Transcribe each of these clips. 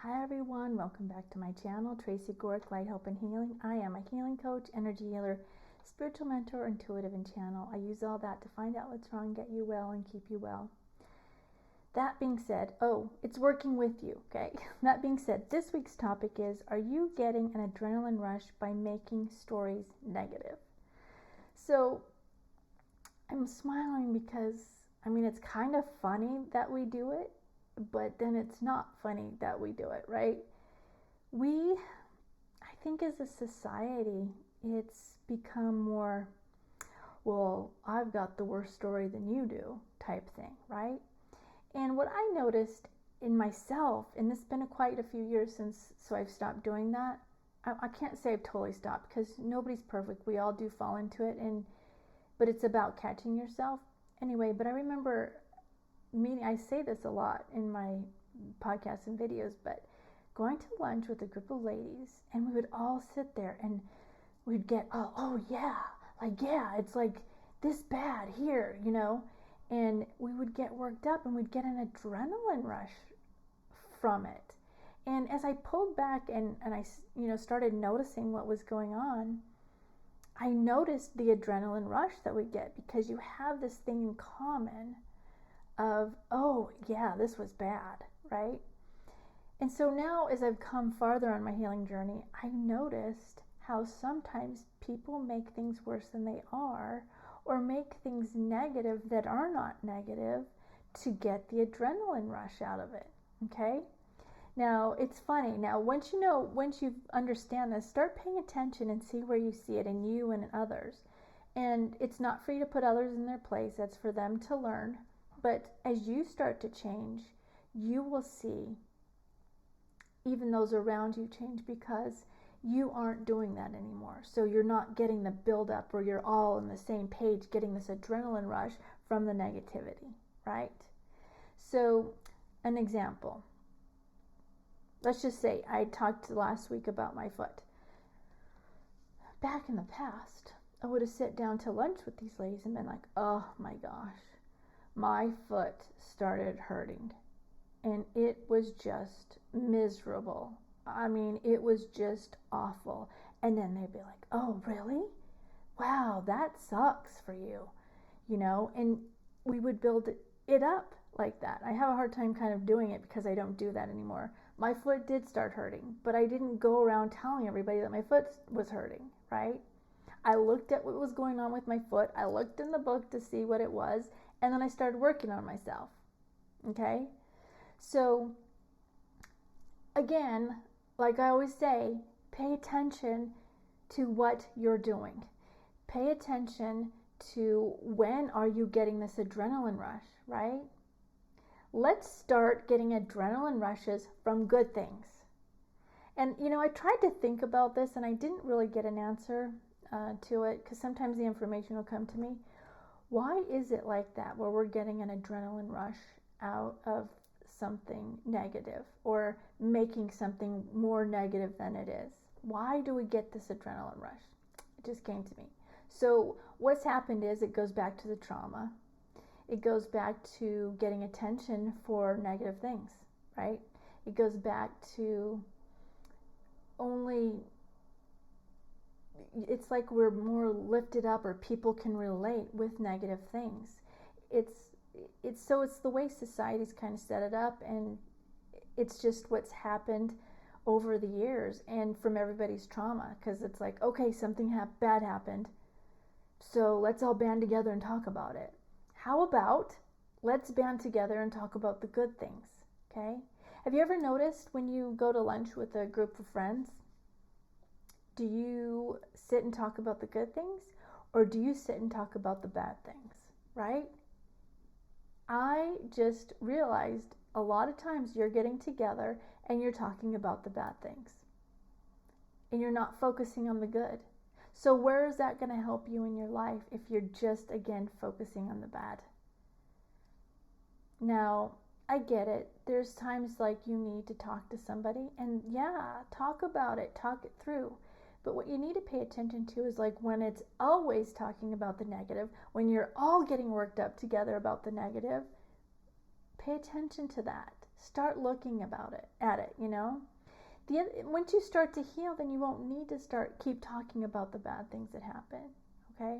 Hi everyone, welcome back to my channel, Tracy Gohrick Light, Hope and Healing. I am a healing coach, energy healer, spiritual mentor, intuitive, and channel. I use all that to find out what's wrong, get you well, and keep you well. That being said, it's working with you, okay? That being said, this week's topic is, are you getting an adrenaline rush by making stories negative? So, I'm smiling because, it's kind of funny that we do it, but then it's not funny that we do it, right? I think as a society, it's become more, well, I've got the worst story than you do type thing, right? And what I noticed in myself, and it's been quite a few years so I've stopped doing that. I can't say I've totally stopped because nobody's perfect. We all do fall into it, but it's about catching yourself. Anyway, but I remember I say this a lot in my podcasts and videos, but going to lunch with a group of ladies, and we would all sit there and we'd get, it's like this bad here, and we would get worked up and we'd get an adrenaline rush from it. And as I pulled back and I started noticing what was going on, I noticed the adrenaline rush that we get because you have this thing in common of, oh yeah, this was bad, right? And so now as I've come farther on my healing journey, I noticed how sometimes people make things worse than they are, or make things negative that are not negative to get the adrenaline rush out of it, okay? Now, it's funny. Now, once you understand this, start paying attention and see where you see it in you and in others. And it's not for you to put others in their place. That's for them to learn. But as you start to change, you will see even those around you change because you aren't doing that anymore. So you're not getting the buildup where you're all on the same page, getting this adrenaline rush from the negativity, right? So, an example. Let's just say I talked last week about my foot. Back in the past, I would have sat down to lunch with these ladies and been like, oh my gosh, my foot started hurting and it was just miserable. It was just awful. And then they'd be like, oh, really? Wow, that sucks for you, and we would build it up like that. I have a hard time kind of doing it because I don't do that anymore. My foot did start hurting, but I didn't go around telling everybody that my foot was hurting, right? I looked at what was going on with my foot. I looked in the book to see what it was, and then I started working on myself. Okay? So, again, like I always say, pay attention to what you're doing. Pay attention to when are you getting this adrenaline rush, right? Let's start getting adrenaline rushes from good things. And, I tried to think about this and I didn't really get an answer to it because sometimes the information will come to me. Why is it like that where we're getting an adrenaline rush out of something negative or making something more negative than it is? Why do we get this adrenaline rush? It just came to me. So what's happened is it goes back to the trauma. It goes back to getting attention for negative things, right? It goes back to it's like we're more lifted up or people can relate with negative things. It's the way society's kind of set it up, and it's just what's happened over the years and from everybody's trauma, because it's like, okay, something bad happened, so let's all band together and talk about it. How about let's band together and talk about the good things, okay? Have you ever noticed when you go to lunch with a group of friends, do you sit and talk about the good things, or do you sit and talk about the bad things, right? I just realized a lot of times you're getting together and you're talking about the bad things and you're not focusing on the good. So where is that going to help you in your life if you're just, again, focusing on the bad? Now, I get it. There's times like you need to talk to somebody and yeah, talk about it, talk it through. But what you need to pay attention to is like when it's always talking about the negative, when you're all getting worked up together about the negative, pay attention to that. Start looking at it, you know. Once you start to heal, then you won't need to keep talking about the bad things that happen, okay?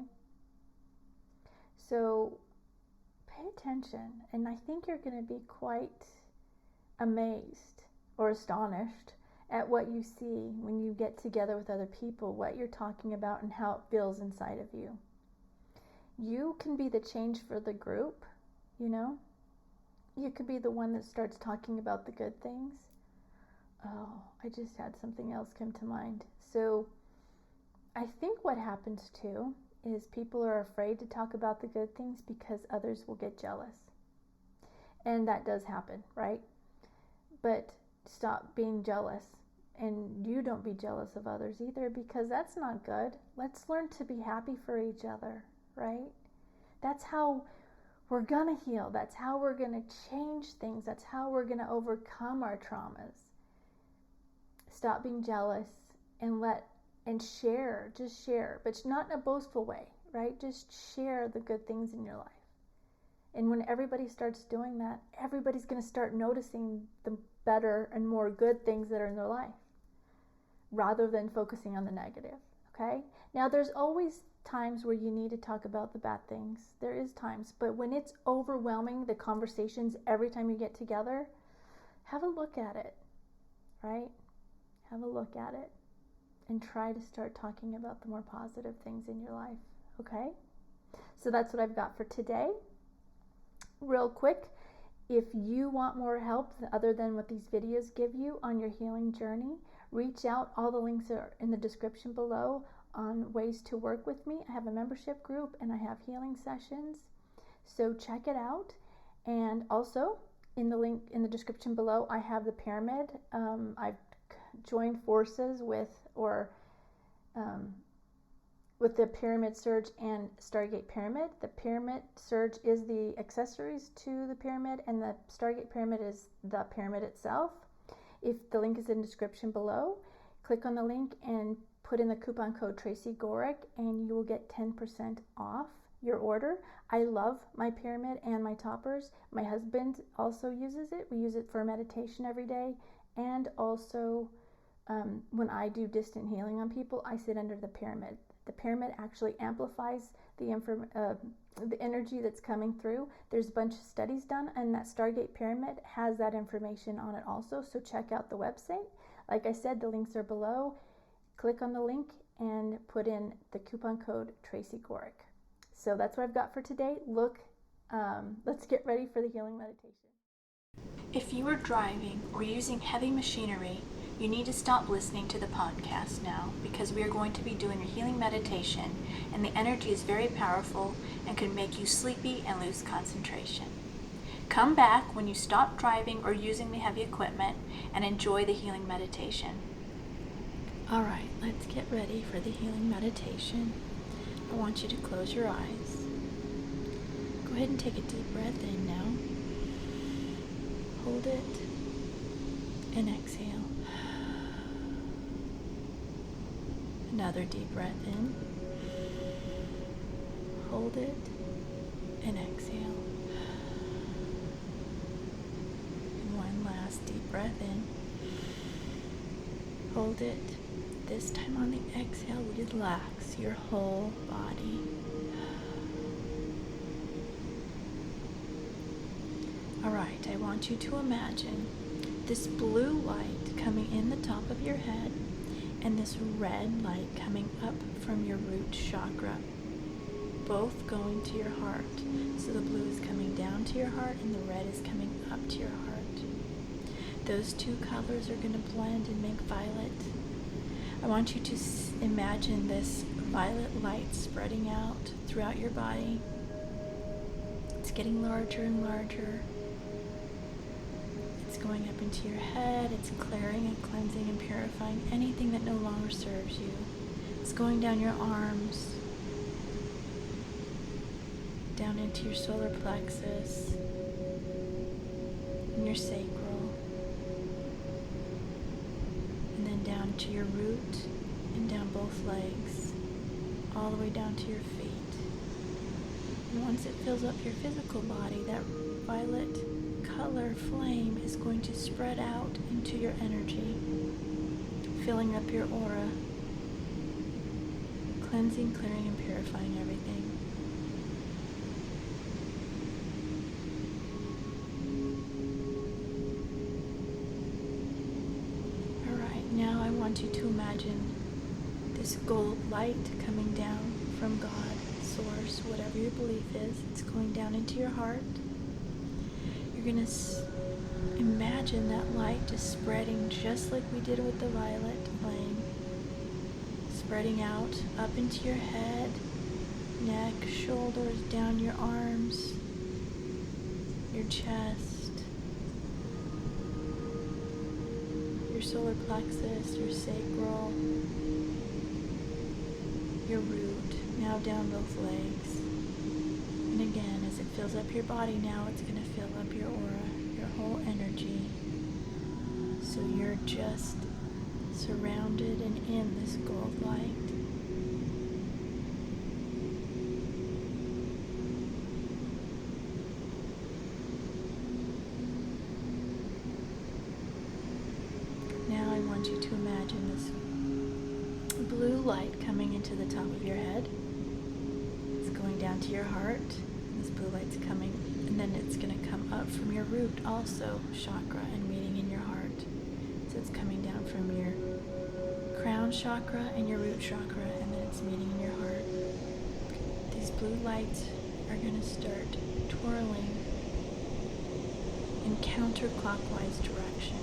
So pay attention, and I think you're going to be quite amazed or astonished at what you see when you get together with other people, what you're talking about, and how it feels inside of you. You can be the change for the group, you know. You could be the one that starts talking about the good things. Oh, I just had something else come to mind. So I think what happens too is people are afraid to talk about the good things because others will get jealous. And that does happen, right? But stop being jealous. And you don't be jealous of others either, because that's not good. Let's learn to be happy for each other, right? That's how we're going to heal. That's how we're going to change things. That's how we're going to overcome our traumas. Stop being jealous and share. Just share, but not in a boastful way, right? Just share the good things in your life. And when everybody starts doing that, everybody's going to start noticing the better and more good things that are in their life, rather than focusing on the negative, okay? Now, there's always times where you need to talk about the bad things. There is times, but when it's overwhelming, the conversations every time you get together, have a look at it, right? Have a look at it and try to start talking about the more positive things in your life, okay? So that's what I've got for today. Real quick, if you want more help other than what these videos give you on your healing journey, reach out. All the links are in the description below on ways to work with me. I have a membership group and I have healing sessions, so check it out. And also in the link in the description below, I have the pyramid. I've joined forces with the Pyramid Surge and Stargate Pyramid. The Pyramid Surge is the accessories to the pyramid, and the Stargate Pyramid is the pyramid itself. If the link is in the description below, click on the link and put in the coupon code Tracy Gohrick, and you will get 10% off your order. I love my pyramid and my toppers. My husband also uses it. We use it for meditation every day, and also when I do distant healing on people, I sit under the pyramid. The pyramid actually amplifies the energy that's coming through. There's a bunch of studies done, and that Stargate Pyramid has that information on it also, so check out the website. Like I said, the links are below. Click on the link and put in the coupon code Tracy Gohrick. So that's what I've got for today. Let's get ready for the healing meditation. If you are driving or using heavy machinery, you need to stop listening to the podcast now, because we are going to be doing a healing meditation, and the energy is very powerful and can make you sleepy and lose concentration. Come back when you stop driving or using the heavy equipment and enjoy the healing meditation. All right, let's get ready for the healing meditation. I want you to close your eyes. Go ahead and take a deep breath in now. Hold it and exhale. Another deep breath in. Hold it and exhale. And one last deep breath in. Hold it. This time on the exhale, relax your whole body. Alright, I want you to imagine this blue light coming in the top of your head and this red light coming up from your root chakra, both going to your heart. So the blue is coming down to your heart and the red is coming up to your heart. Those two colors are going to blend and make violet. I want you to imagine this violet light spreading out throughout your body. It's getting larger and larger. It's going up into your head. It's clearing and cleansing and purifying anything that no longer serves you. It's going down your arms, down into your solar plexus, and your sacral, and then down to your root and down both legs, all the way down to your feet. And once it fills up your physical body, that violet color flame is going to spread out into your energy, filling up your aura, cleansing, clearing, and purifying everything. Alright, now I want you to imagine this gold light coming down from God, Source, whatever your belief is. It's going down into your heart. You're going to imagine that light just spreading just like we did with the violet flame. Spreading out up into your head, neck, shoulders, down your arms, your chest, your solar plexus, your sacral, your root, now down both legs. And again, as it fills up your body now, it's going to fill up your aura, your whole energy. So you're just surrounded and in this gold light. Now I want you to imagine this blue light coming into the top of your head. It's going down to your heart. This blue light's coming, and then it's going to come up from your root also, chakra, and meeting in your heart. So it's coming down from your crown chakra and your root chakra, and then it's meeting in your heart. These blue lights are going to start twirling in counterclockwise direction.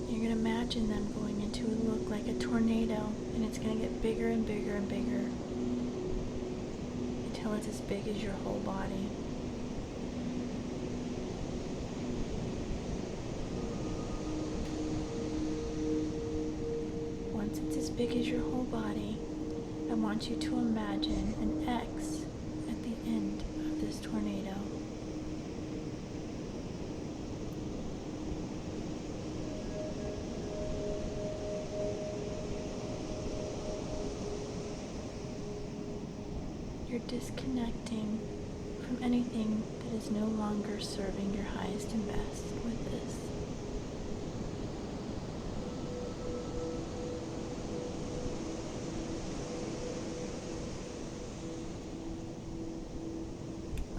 You're going to imagine them going into a look like a tornado, and it's going to get bigger and bigger and bigger until it's as big as your whole body. Once it's as big as your whole body, I want you to imagine an X at the end of this tornado. You're disconnecting from anything that is no longer serving your highest and best with this.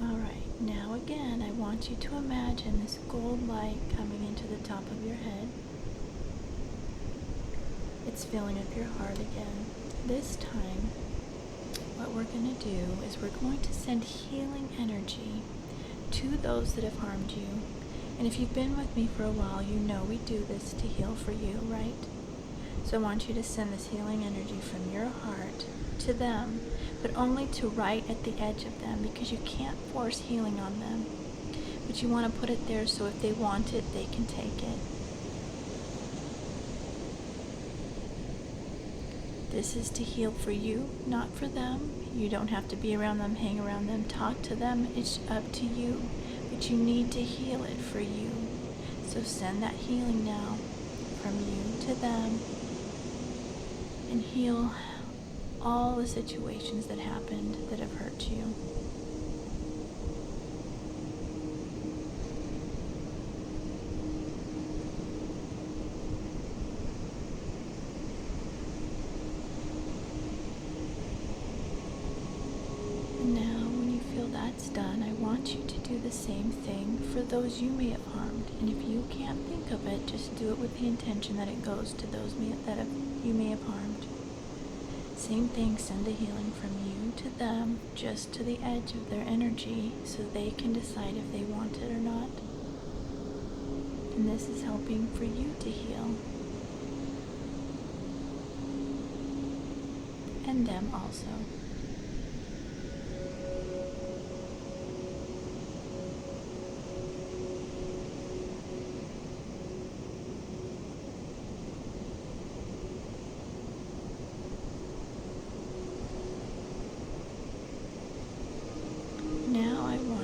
Alright, now again, I want you to imagine this gold light coming into the top of your head. It's filling up your heart again. This time, what we're going to do is we're going to send healing energy to those that have harmed you. And if you've been with me for a while, you know we do this to heal for you, right? So I want you to send this healing energy from your heart to them, but only to right at the edge of them, because you can't force healing on them. But you want to put it there so if they want it, they can take it. This is to heal for you, not for them. You don't have to be around them, hang around them, talk to them. It's up to you. But you need to heal it for you. So send that healing now from you to them and heal all the situations that happened that have hurt you. Done, I want you to do the same thing for those you may have harmed. And if you can't think of it, just do it with the intention that it goes to those you may have harmed. Same thing, send a healing from you to them, just to the edge of their energy, so they can decide if they want it or not. And this is helping for you to heal. And them also.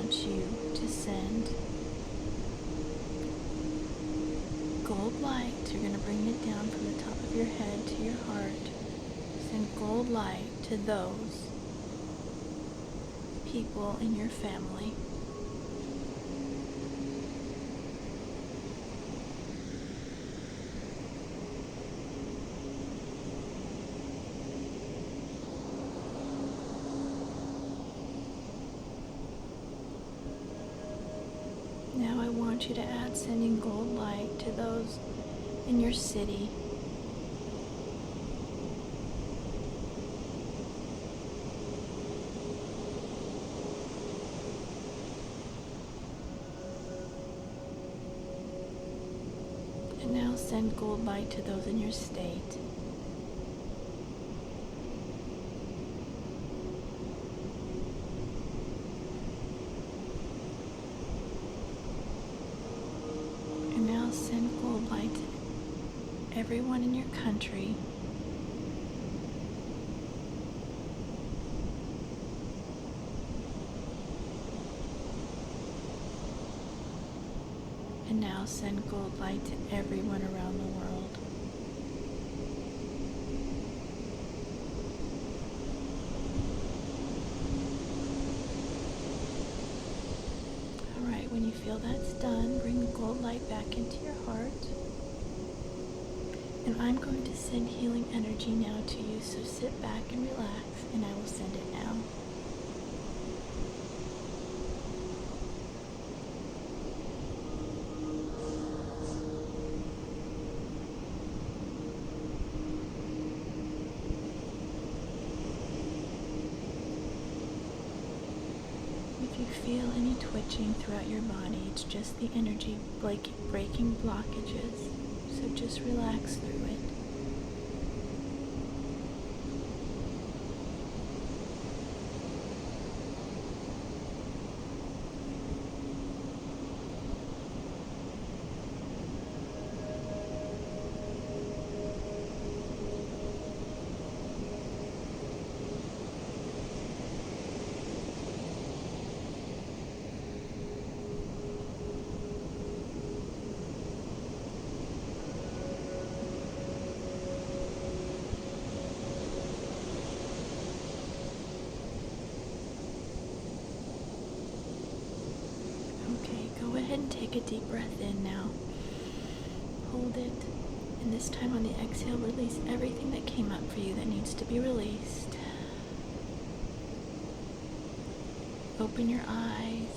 You to send gold light. You're going to bring it down from the top of your head to your heart. Send gold light to those people in your family. Now I want you to add sending gold light to those in your city. And now send gold light to those in your state. And now send gold light to everyone in your country. And now send gold light to everyone around the world. Alright, when you feel that's done, bring the gold light back into your heart. And I'm going to send healing energy now to you, so sit back and relax, and I will send it now. If you feel any twitching throughout your body, it's just the energy breaking blockages, so just relax through it. Go ahead and take a deep breath in now. Hold it. And this time on the exhale, release everything that came up for you that needs to be released. Open your eyes.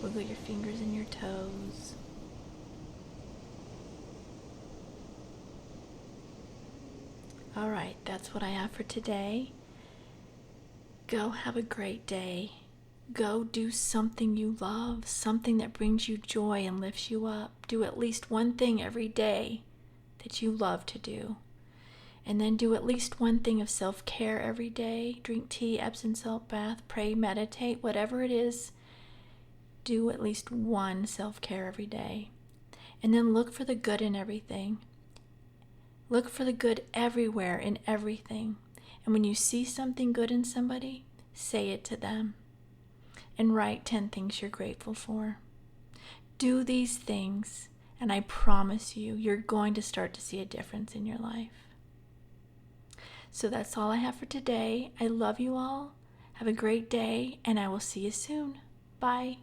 Wiggle your fingers and your toes. Alright, that's what I have for today. Go have a great day. Go do something you love, something that brings you joy and lifts you up. Do at least one thing every day that you love to do. And then do at least one thing of self-care every day. Drink tea, Epsom salt bath, pray, meditate, whatever it is. Do at least one self-care every day. And then look for the good in everything. Look for the good everywhere in everything. And when you see something good in somebody, say it to them. And write 10 things you're grateful for. Do these things, and I promise you, you're going to start to see a difference in your life. So that's all I have for today. I love you all. Have a great day, and I will see you soon. Bye.